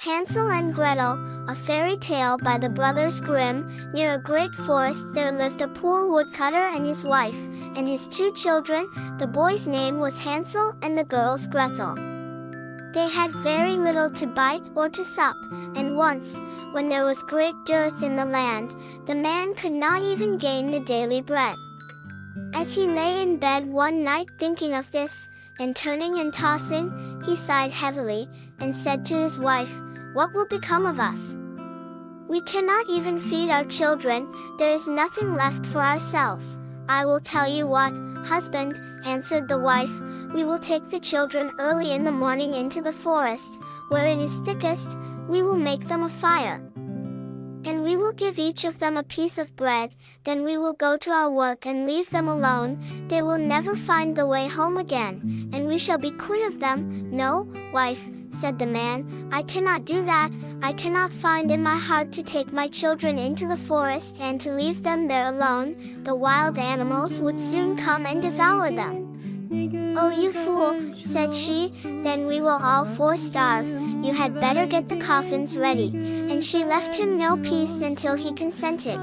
Hansel and Gretel, a fairy tale by the Brothers Grimm. Near a great forest there lived a poor woodcutter and his wife, and his two children. The boy's name was Hansel and the girl's Gretel. They had very little to bite or to sup, and once, when there was great dearth in the land, the man could not even gain the daily bread. As he lay in bed one night thinking of this, and turning and tossing, he sighed heavily, and said to his wife, "What will become of us? We cannot even feed our children, there is nothing left for ourselves." "I will tell you what, husband," answered the wife, "we will take the children early in the morning into the forest, where it is thickest. We will make them a fire, and we will give each of them a piece of bread. Then we will go to our work and leave them alone. They will never find the way home again, and we shall be quit of them." "No, wife," said the man, "I cannot do that. I cannot find in my heart to take my children into the forest and to leave them there alone. The wild animals would soon come and devour them." "Oh, you fool," said she, "then we will all four starve. You had better get the coffins ready." And she left him no peace until he consented.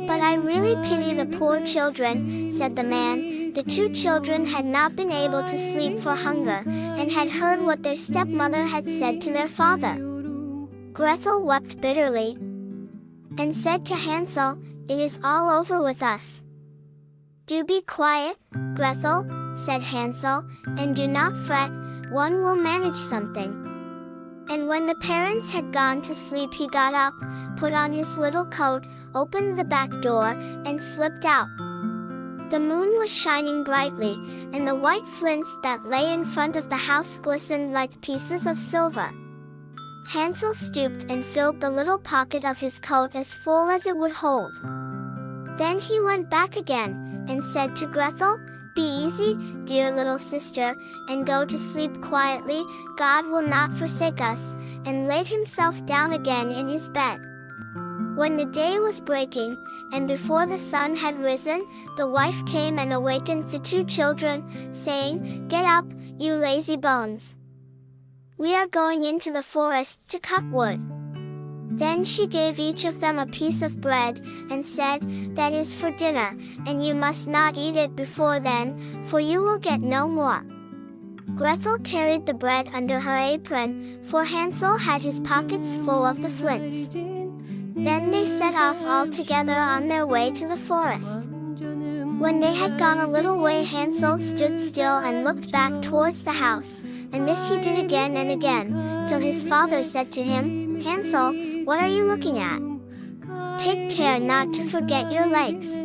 "But I really pity the poor children," said the man. The two children had not been able to sleep for hunger, and had heard what their stepmother had said to their father. Gretel wept bitterly, and said to Hansel, "It is all over with us." "Do be quiet, Gretel," said Hansel, "and do not fret, one will manage something." And when the parents had gone to sleep he got up, put on his little coat, opened the back door, and slipped out. The moon was shining brightly, and the white flints that lay in front of the house glistened like pieces of silver. Hansel stooped and filled the little pocket of his coat as full as it would hold. Then he went back again, and said to Gretel, "Be easy, dear little sister, and go to sleep quietly. God will not forsake us," and laid himself down again in his bed. When the day was breaking, and before the sun had risen, the wife came and awakened the two children, saying, "Get up, you lazy bones. We are going into the forest to cut wood." Then she gave each of them a piece of bread, and said, "That is for dinner, and you must not eat it before then, for you will get no more." Gretel carried the bread under her apron, for Hansel had his pockets full of the flints. Then they set off all together on their way to the forest. When they had gone a little way Hansel stood still and looked back towards the house, and this he did again and again, till his father said to him, "Hansel, what are you looking at? Take care not to forget your legs."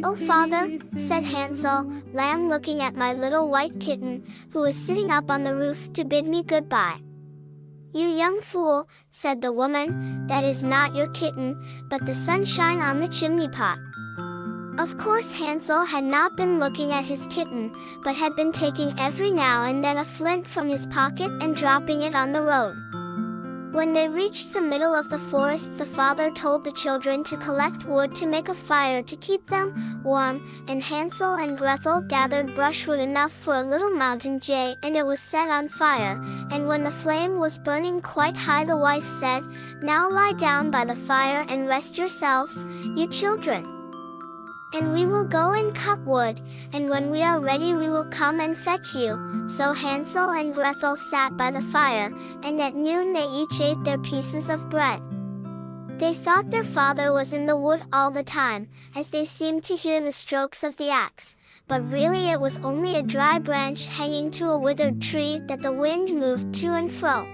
"Oh, father," said Hansel, "lamb looking at my little white kitten, who is sitting up on the roof to bid me goodbye." "You young fool," said the woman, "that is not your kitten, but the sunshine on the chimney pot." Of course Hansel had not been looking at his kitten, but had been taking every now and then a flint from his pocket and dropping it on the road. When they reached the middle of the forest the father told the children to collect wood to make a fire to keep them warm, and Hansel and Gretel gathered brushwood enough for a little mountain jay, and it was set on fire, and when the flame was burning quite high the wife said, "Now lie down by the fire and rest yourselves, you children, and we will go and cut wood, and when we are ready we will come and fetch you." So Hansel and Gretel sat by the fire, and at noon they each ate their pieces of bread. They thought their father was in the wood all the time, as they seemed to hear the strokes of the axe, but really it was only a dry branch hanging to a withered tree that the wind moved to and fro.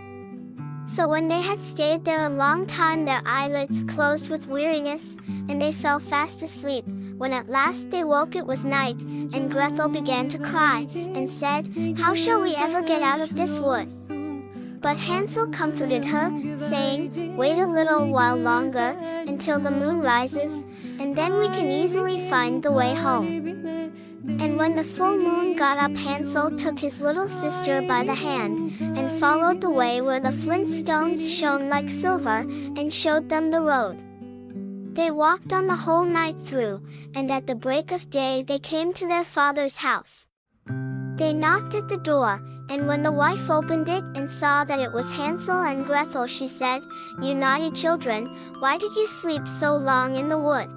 So when they had stayed there a long time their eyelids closed with weariness, and they fell fast asleep. When at last they woke it was night, and Gretel began to cry, and said, "How shall we ever get out of this wood?" But Hansel comforted her, saying, "Wait a little while longer, until the moon rises, and then we can easily find the way home." And when the full moon got up Hansel took his little sister by the hand, and followed the way where the flint stones shone like silver, and showed them the road. They walked on the whole night through, and at the break of day they came to their father's house. They knocked at the door, And when the wife opened it and saw that it was Hansel and Gretel, she said, "You naughty children, why did you sleep so long in the wood?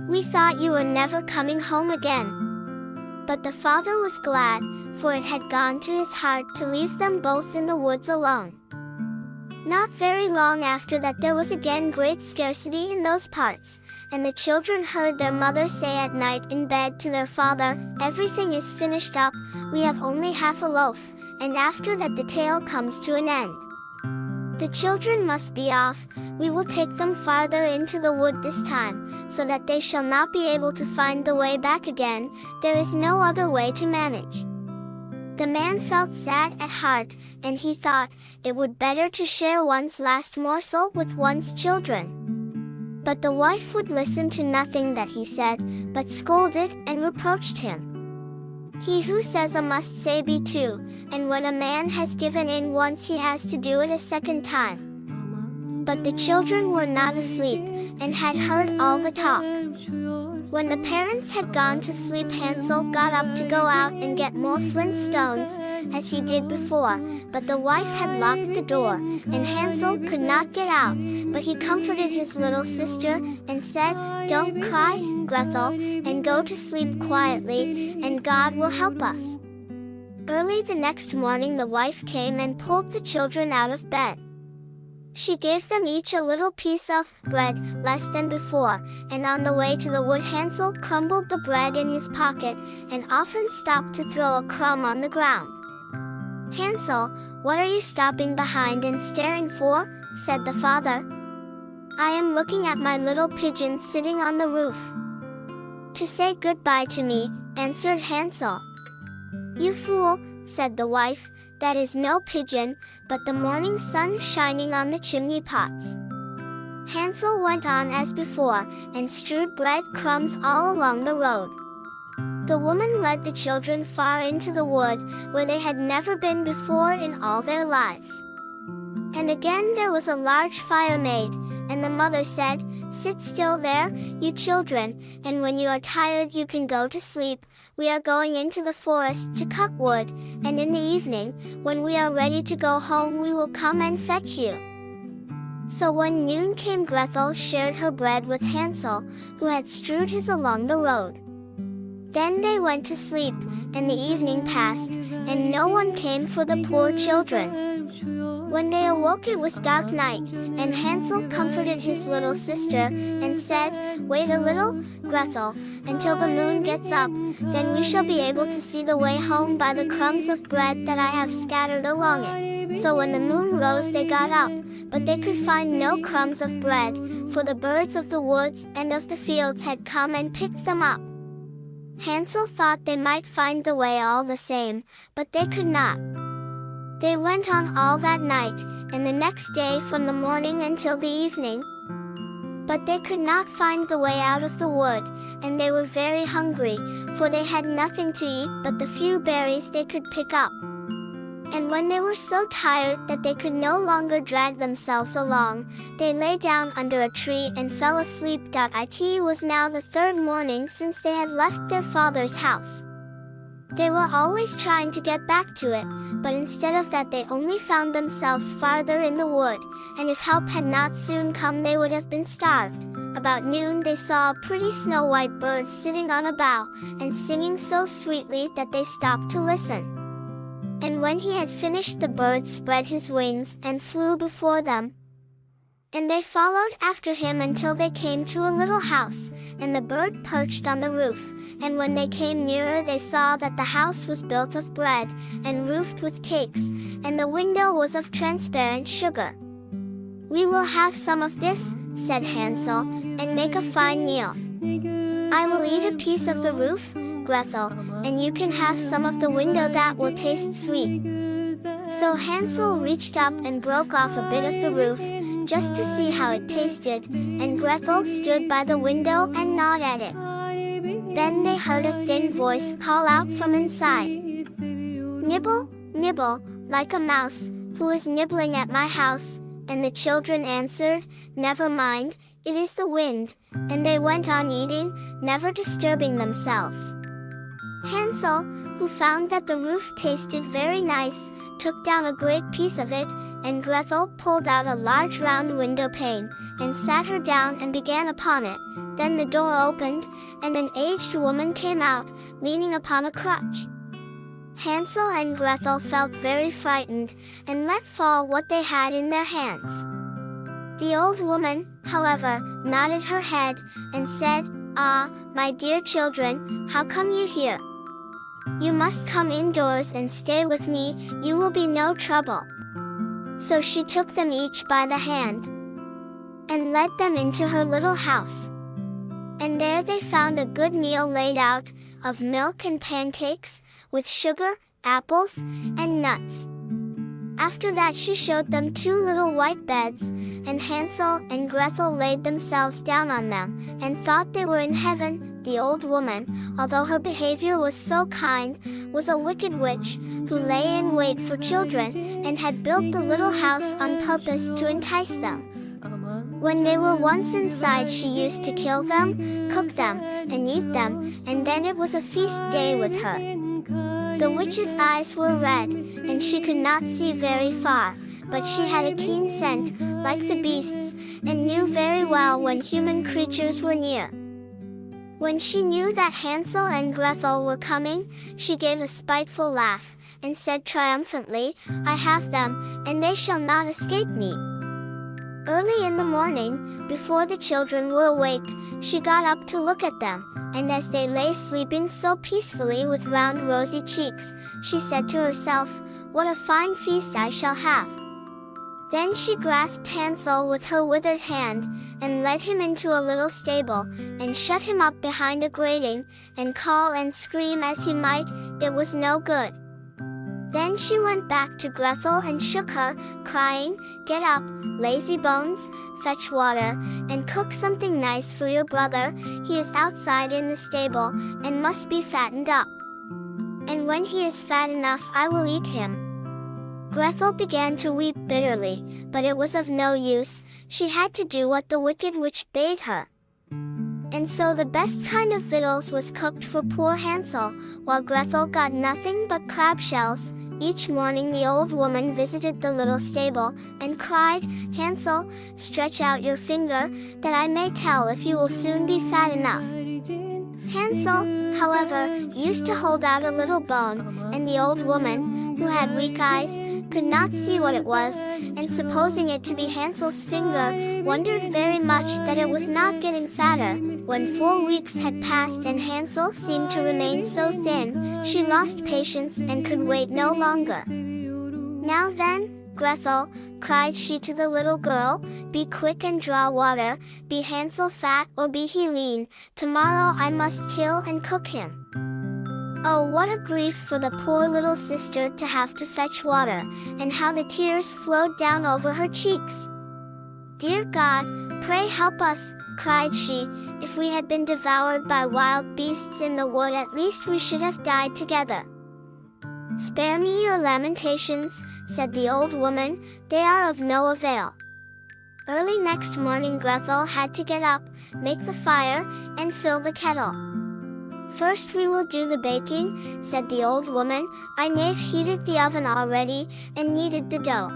We thought you were never coming home again." But the father was glad, for it had gone to his heart to leave them both in the woods alone. Not very long after that there was again great scarcity in those parts, and the children heard their mother say at night in bed to their father, "Everything is finished up, we have only half a loaf, and after that the tale comes to an end. The children must be off, we will take them farther into the wood this time, so that they shall not be able to find the way back again, there is no other way to manage." The man felt sad at heart, and he thought it would better to share one's last morsel with one's children. But the wife would listen to nothing that he said, but scolded and reproached him. He who says a must say be too, and when a man has given in once he has to do it a second time. But the children were not asleep, and had heard all the talk. When the parents had gone to sleep, Hansel got up to go out and get more flint stones, as he did before, but the wife had locked the door, and Hansel could not get out, but he comforted his little sister, and said, "Don't cry, Gretel, and go to sleep quietly, and God will help us." Early the next morning the wife came and pulled the children out of bed. She gave them each a little piece of bread, less than before, and on the way to the wood Hansel crumbled the bread in his pocket, and often stopped to throw a crumb on the ground. "Hansel, what are you stopping behind and staring for?" said the father. "I am looking at my little pigeon sitting on the roof." "To say goodbye to me," answered Hansel. "You fool," said the wife, "that is no pigeon, but the morning sun shining on the chimney pots." Hansel went on as before, and strewed bread crumbs all along the road. The woman led the children far into the wood, where they had never been before in all their lives. And again there was a large fire made, and the mother said, "Sit still there, you children, and when you are tired you can go to sleep. We are going into the forest to cut wood, and in the evening, when we are ready to go home, we will come and fetch you." So when noon came, Gretel shared her bread with Hansel, who had strewed his along the road. Then they went to sleep, and the evening passed, and no one came for the poor children. When they awoke it was dark night, and Hansel comforted his little sister, and said, "Wait a little, Gretel, until the moon gets up, then we shall be able to see the way home by the crumbs of bread that I have scattered along it." So when the moon rose they got up, but they could find no crumbs of bread, for the birds of the woods and of the fields had come and picked them up. Hansel thought they might find the way all the same, but they could not. They went on all that night, and the next day from the morning until the evening. But they could not find the way out of the wood, and they were very hungry, for they had nothing to eat but the few berries they could pick up. And when they were so tired that they could no longer drag themselves along, they lay down under a tree and fell asleep. It was now the third morning since they had left their father's house. They were always trying to get back to it, but instead of that they only found themselves farther in the wood, and if help had not soon come they would have been starved. About noon they saw a pretty snow-white bird sitting on a bough, and singing so sweetly that they stopped to listen. And when he had finished the bird spread his wings and flew before them. And they followed after him until they came to a little house, and the bird perched on the roof. And when they came nearer they saw that the house was built of bread, and roofed with cakes, and the window was of transparent sugar. "We will have some of this," said Hansel, "and make a fine meal. I will eat a piece of the roof, Gretel, and you can have some of the window, that will taste sweet." So Hansel reached up and broke off a bit of the roof, just to see how it tasted, and Gretel stood by the window and gnawed at it. Then they heard a thin voice call out from inside, "Nibble, nibble, like a mouse, who is nibbling at my house?" And the children answered, "Never mind, it is the wind," and they went on eating, never disturbing themselves. "Hansel, who found that the roof tasted very nice, took down a great piece of it, and Gretel pulled out a large round window pane, and sat her down and began upon it. Then the door opened, and an aged woman came out, leaning upon a crutch. Hansel and Gretel felt very frightened, and let fall what they had in their hands. The old woman, however, nodded her head, and said, "Ah, my dear children, how come you here? You must come indoors and stay with me, you will be no trouble." So she took them each by the hand, and led them into her little house. And there they found a good meal laid out, of milk and pancakes, with sugar, apples, and nuts. After that she showed them 2 little white beds, and Hansel and Gretel laid themselves down on them, and thought they were in heaven. The old woman, although her behavior was so kind, was a wicked witch, who lay in wait for children, and had built the little house on purpose to entice them. When they were once inside, she used to kill them, cook them, and eat them, and then it was a feast day with her. The witch's eyes were red, and she could not see very far, but she had a keen scent, like the beasts, and knew very well when human creatures were near. When she knew that Hansel and Gretel were coming, she gave a spiteful laugh, and said triumphantly, "I have them, and they shall not escape me." Early in the morning, before the children were awake, she got up to look at them, and as they lay sleeping so peacefully with round rosy cheeks, she said to herself, "What a fine feast I shall have." Then she grasped Hansel with her withered hand, and led him into a little stable, and shut him up behind a grating, and call and scream as he might, it was no good. Then she went back to Gretel and shook her, crying, "Get up, lazy bones, fetch water, and cook something nice for your brother, he is outside in the stable, and must be fattened up. And when he is fat enough I will eat him." Gretel began to weep bitterly, but it was of no use, she had to do what the wicked witch bade her. And so the best kind of victuals was cooked for poor Hansel, while Gretel got nothing but crab shells. Each morning the old woman visited the little stable, and cried, "Hansel, stretch out your finger, that I may tell if you will soon be fat enough." Hansel, however, used to hold out a little bone, and the old woman, who had weak eyes, could not see what it was, and supposing it to be Hansel's finger, wondered very much that it was not getting fatter. When 4 weeks had passed and Hansel seemed to remain so thin, she lost patience and could wait no longer. "Now then, Gretel," cried she to the little girl, "be quick and draw water, be Hansel fat or be he lean, tomorrow I must kill and cook him." Oh, what a grief for the poor little sister to have to fetch water, and how the tears flowed down over her cheeks. "Dear God, pray help us," cried she. "If we had been devoured by wild beasts in the wood, at least we should have died together." "Spare me your lamentations," said the old woman, "they are of no avail." Early next morning Gretel had to get up, make the fire, and fill the kettle. "First we will do the baking," said the old woman. "I've heated the oven already, and kneaded the dough."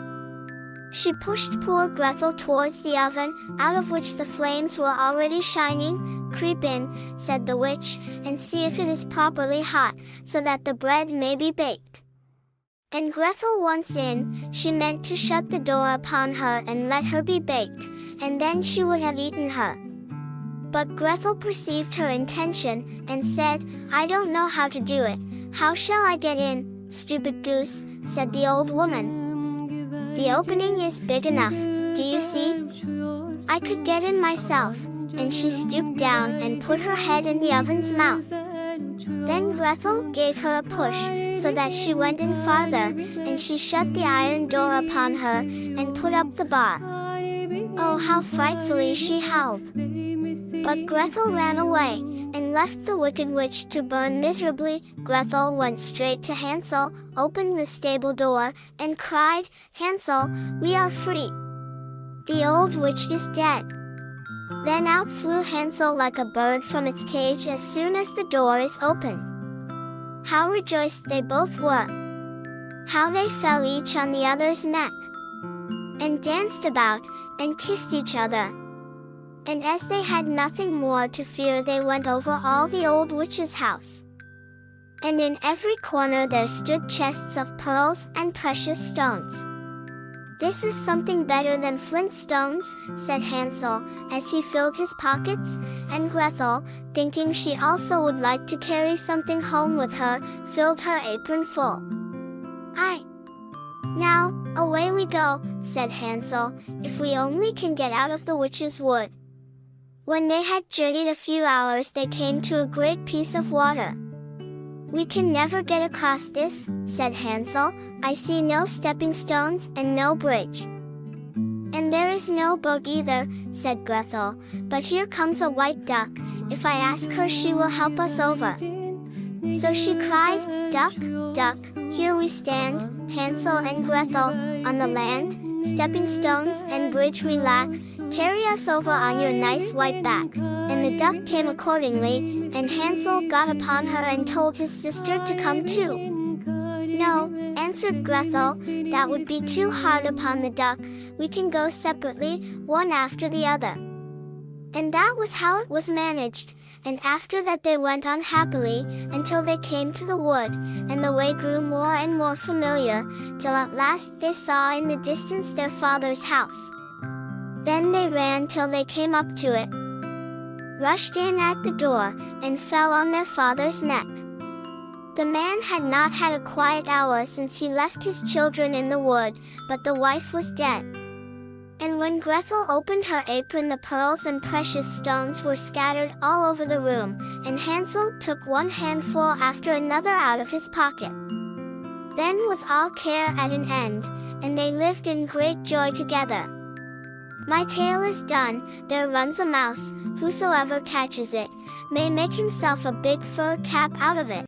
She pushed poor Gretel towards the oven, out of which the flames were already shining. "Creep in," said the witch, "and see if it is properly hot, so that the bread may be baked." And Gretel once in, she meant to shut the door upon her and let her be baked, and then she would have eaten her. But Gretel perceived her intention, and said, "I don't know how to do it. How shall I get in?" "Stupid goose," said the old woman. "The opening is big enough, do you see? I could get in myself." And she stooped down and put her head in the oven's mouth. Then Gretel gave her a push, so that she went in farther, and she shut the iron door upon her, and put up the bar. Oh, how frightfully she howled! But Gretel ran away, and left the wicked witch to burn miserably. Gretel went straight to Hansel, opened the stable door, and cried, "Hansel, we are free! The old witch is dead." Then out flew Hansel like a bird from its cage as soon as the door is open. How rejoiced they both were! How they fell each on the other's neck, and danced about, and kissed each other. And as they had nothing more to fear, they went over all the old witch's house. And in every corner there stood chests of pearls and precious stones. "This is something better than flint stones," said Hansel, as he filled his pockets, and Gretel, thinking she also would like to carry something home with her, filled her apron full. "Aye! Now, away we go," said Hansel, "if we only can get out of the witch's wood." When they had journeyed a few hours, they came to a great piece of water. "We can never get across this," said Hansel. "I see no stepping stones and no bridge." "And there is no boat either," said Gretel, "but here comes a white duck. If I ask her, she will help us over." So she cried, "Duck, duck, here we stand, Hansel and Gretel, on the land. Stepping stones and bridge we lack. Carry us over on your nice white back." And the duck came accordingly, and Hansel got upon her and told his sister to come too. "No," answered Gretel, "that would be too hard upon the duck. We can go separately, one after the other." And that was how it was managed, and after that they went on happily, until they came to the wood, and the way grew more and more familiar, till at last they saw in the distance their father's house. Then they ran till they came up to it, rushed in at the door, and fell on their father's neck. The man had not had a quiet hour since he left his children in the wood, but the wife was dead. And when Gretel opened her apron, the pearls and precious stones were scattered all over the room, and Hansel took one handful after another out of his pocket. Then was all care at an end, and they lived in great joy together. My tale is done. There runs a mouse, whosoever catches it, may make himself a big fur cap out of it.